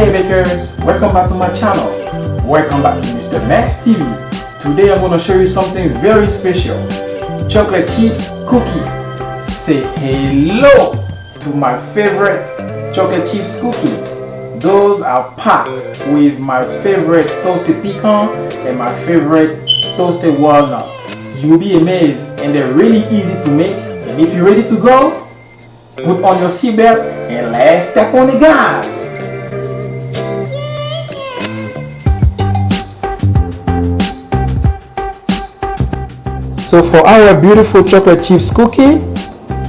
Hey bakers, welcome back to my channel. Welcome back to Mistermezss TV. Today I'm going to show you something very special. Chocolate chips cookie. Say hello to my favorite chocolate chips cookie. Those are packed with my favorite toasted pecan and my favorite toasted walnut. You'll be amazed, and they're really easy to make. And if you're ready to go, put on your seatbelt and let's step on the gas. So for our beautiful chocolate chips cookie,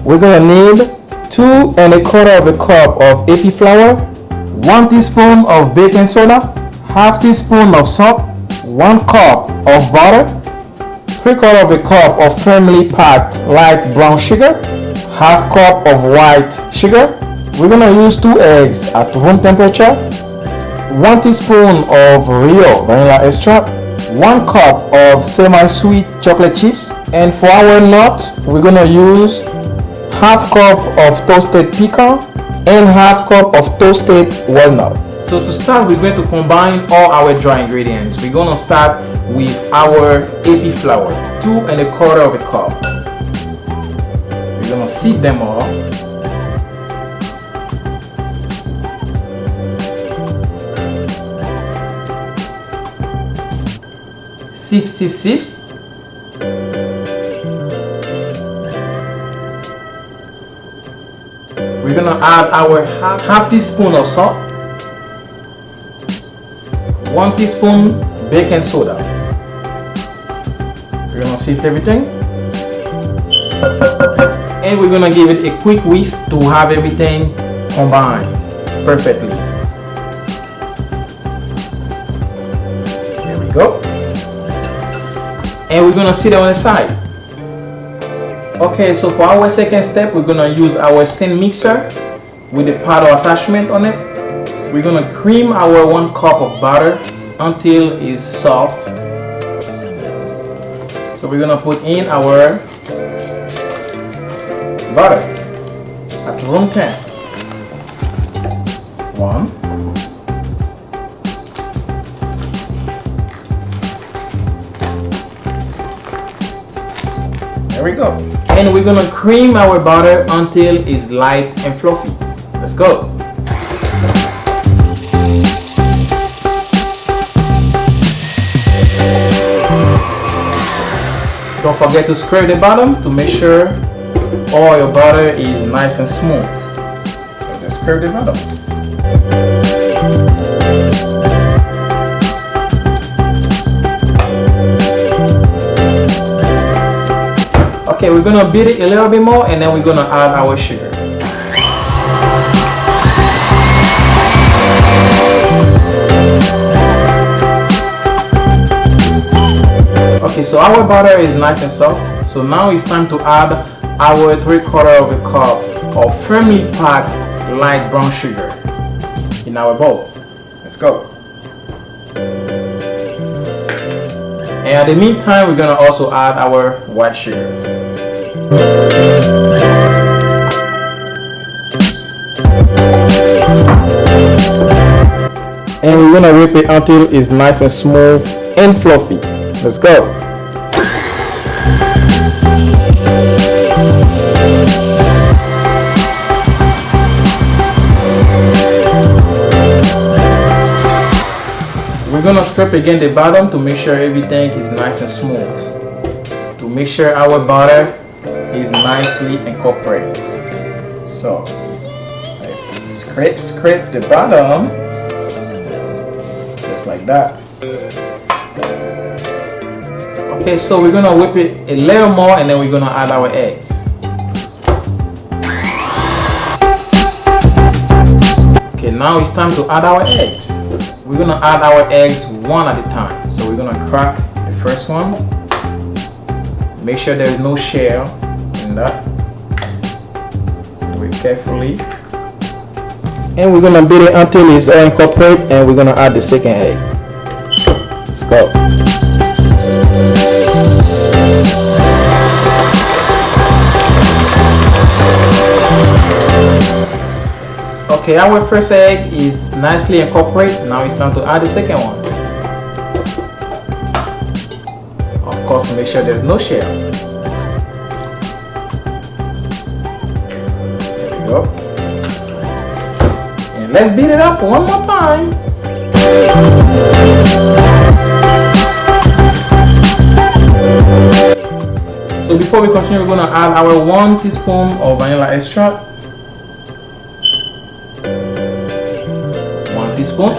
we're gonna need 2 1/4 cup of AP flour, 1 teaspoon of baking soda, half teaspoon of salt, 1 cup of butter, 3/4 cup of firmly packed light brown sugar, half cup of white sugar. We're gonna use 2 eggs at room temperature, 1 teaspoon of real vanilla extract, 1 cup of semi-sweet chocolate chips, and for our nut we're gonna use half cup of toasted pecan and half cup of toasted walnut. So to start, we're going to combine all our dry ingredients. We're gonna start with our AP flour, 2 1/4 cup. We're gonna sieve them all. Sieve. We're gonna add our half teaspoon of salt, 1 teaspoon baking soda. We're gonna sift everything, and we're gonna give it a quick whisk to have everything combined perfectly. There we go. And we're gonna sit on the side. Okay, so for our second step, we're gonna use our stand mixer with the paddle attachment on it. We're gonna cream our 1 cup of butter until it's soft. So we're gonna put in our butter at room temp. 1. There we go. And we're gonna cream our butter until it's light and fluffy. Let's go. Don't forget to scrape the bottom to make sure all your butter is nice and smooth. So just scrape the bottom. Okay, we're gonna beat it a little bit more, and then we're gonna add our sugar. Okay, so our butter is nice and soft. So now it's time to add our 3/4 cup of firmly packed light brown sugar in our bowl. Let's go. And at the meantime, we're gonna also add our white sugar. And we're gonna whip it until it's nice and smooth and fluffy. Let's go. We're gonna scrape again the bottom to make sure everything is nice and smooth. To make sure our butter is nicely incorporated. So let's scrape the bottom just like that. Okay, so we're gonna whip it a little more, and then we're gonna add our eggs. Okay, now it's time to add our eggs. We're gonna add our eggs one at a time. So we're gonna crack the first one. Make sure there is no shell in that. Do it carefully. And we're gonna beat it until it's all incorporated, and we're gonna add the second egg. Let's go. Okay, our first egg is nicely incorporated. Now it's time to add the second one. Of course, make sure there's no shell. There we go. And let's beat it up one more time. So before we continue, we're going to add our 1 teaspoon of vanilla extract. 1 teaspoon.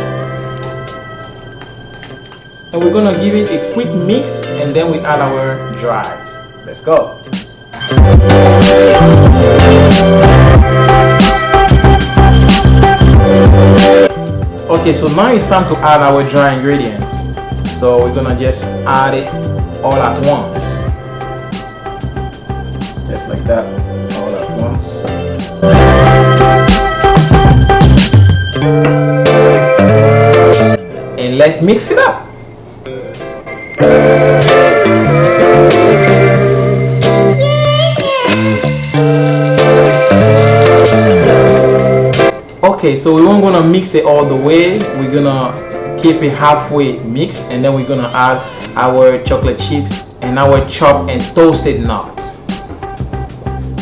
And we're going to give it a quick mix, and then we add our dries. Let's go. Okay, so now it's time to add our dry ingredients. So we're gonna just add it all at once. Just like that, all at once. And let's mix it up. Okay, so we won't gonna mix it all the way. We're gonna keep it halfway mixed, and then we're gonna add our chocolate chips and our chopped and toasted nuts.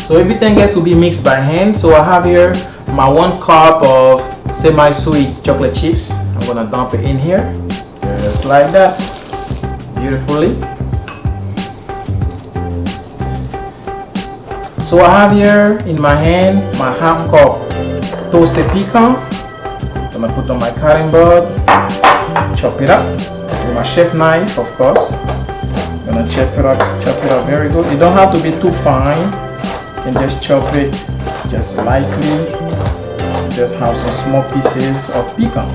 So everything else will be mixed by hand. So I have here my 1 cup of semi-sweet chocolate chips. I'm gonna dump it in here, just like that, beautifully. So I have here in my hand my half cup toasted pecan. I'm gonna put on my cutting board, chop it up with my chef knife, of course. I'm gonna chop it up very good. You don't have to be too fine. You can just chop it just lightly. Just have some small pieces of pecan.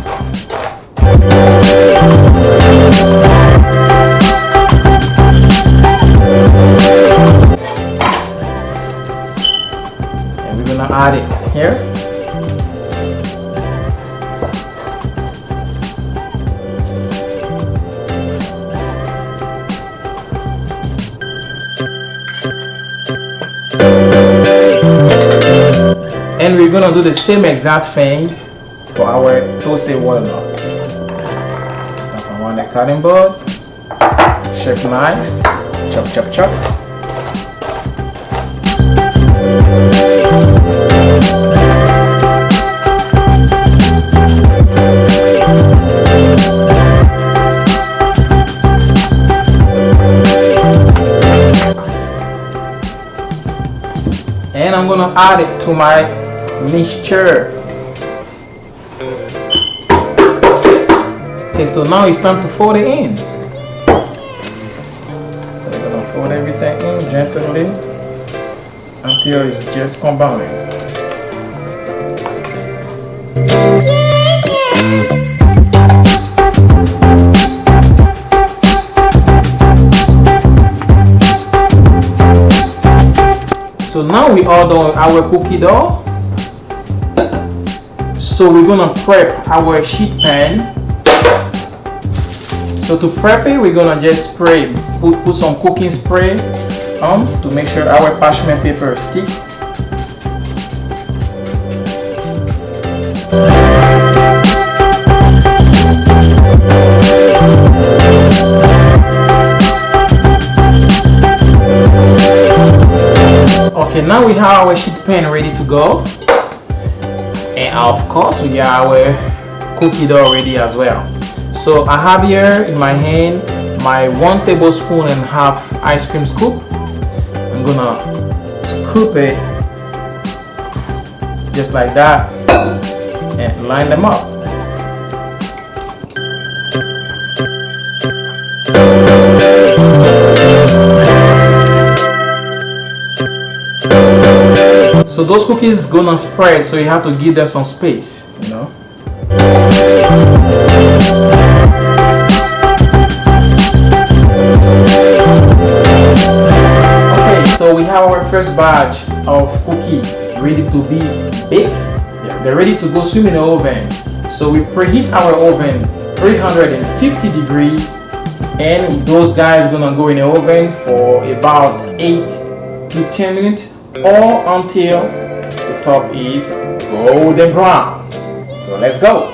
And we're gonna add it here. And we're gonna do the same exact thing for our toasted walnuts. I'm on the cutting board, chef knife, chop, chop, chop. And I'm gonna add it to my mixture. Okay, so now it's time to fold it in. So we're gonna fold everything in gently until it's just combined. So now we all done our cookie dough. So we're gonna prep our sheet pan. So to prep it, we're gonna just spray, put some cooking spray on to make sure our parchment paper stick. Okay, now we have our sheet pan ready to go. And of course we got our cookie dough ready as well. So I have here in my hand my 1 tablespoon and half ice cream scoop. I'm gonna scoop it just like that and line them up. So those cookies gonna spread, so you have to give them some space, you know. Okay, so we have our first batch of cookie ready to be baked. Yeah, they're ready to go swim in the oven. So we preheat our oven 350 degrees, and those guys gonna go in the oven for about 8 to 10 minutes, or until the top is golden brown. So let's go.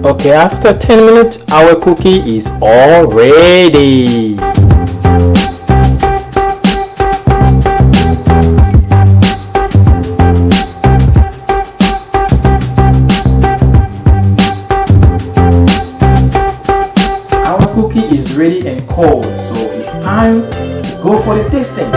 Okay, after 10 minutes, our cookie is all ready. Our cookie is ready and cold, so it's time to go for the tasting.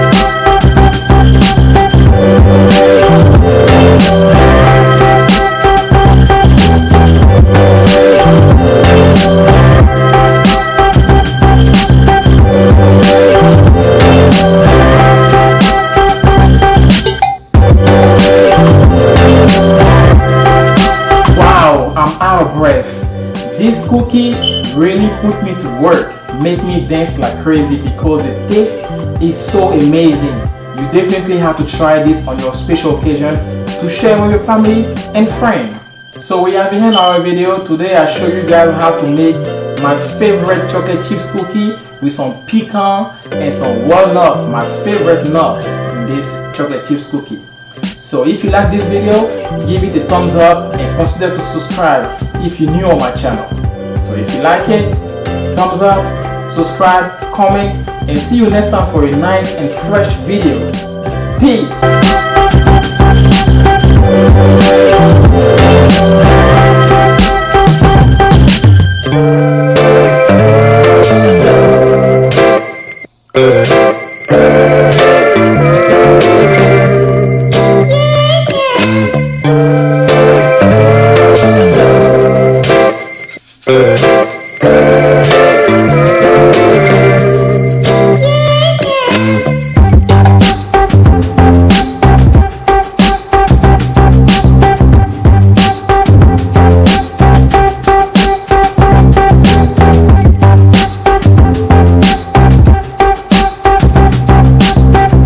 This cookie really put me to work, make me dance like crazy because the taste is so amazing. You definitely have to try this on your special occasion to share with your family and friends. So we are behind our video. Today I show you guys how to make my favorite chocolate chips cookie with some pecan and some walnut, my favorite nuts in this chocolate chips cookie. So if you like this video, give it a thumbs up and consider to subscribe if you're new on my channel. So if you like it, thumbs up, subscribe, comment, and see you next time for a nice and fresh video. Peace! PERFECT